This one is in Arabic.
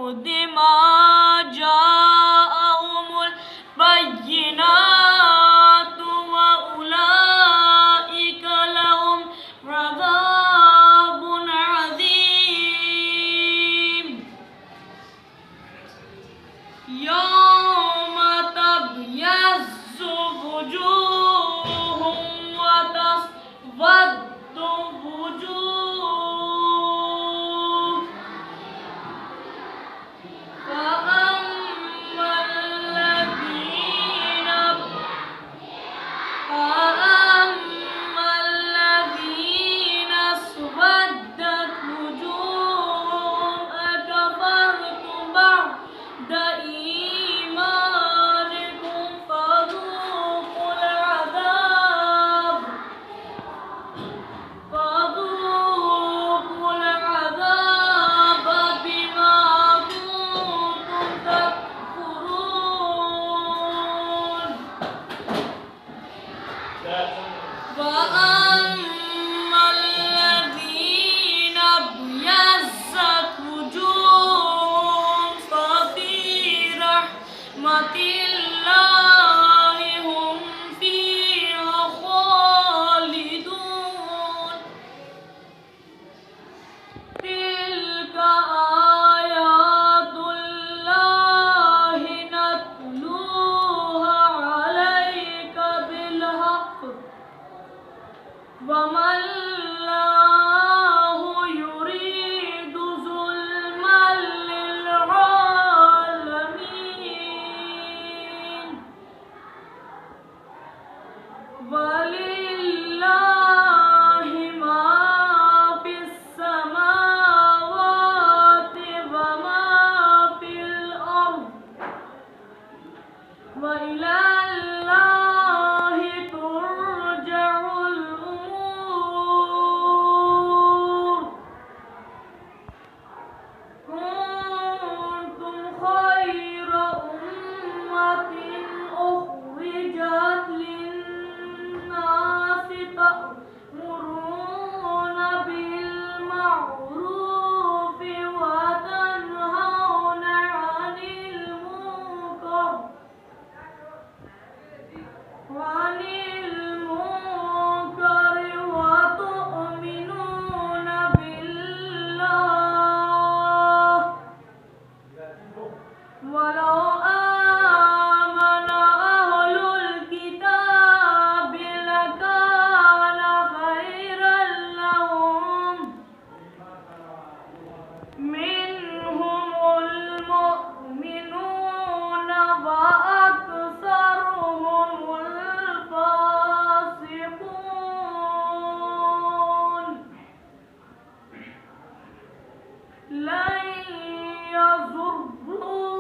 بعد ما جاءهم البينات وأولئك لهم عذاب عظيم يوم تبيض وجوه وتسود وجوه فأما الذين اسودت وجوههم أكفرتم بعد إيمانكم فذوقوا العذاب بما كنتم تكفرون وأما الذين ابيضت وجوههم ففي رحمة الله هم فيها خالدون تلك آيات الله نتلوها عليك بالحق وما الله يريد ظلما للعالمين ولله ما في السماوات وما في الأرض وإلى الله ترجع الأمور كنتم خير أمة أخرجت للناس تأمرون بالمعروف وتنهون عن المنكر وتؤمنون بالله ولو آمن أهل الكتاب لكان خيرا لهم منهم المؤمنون وأكثرهم الفاسقون لن يضروا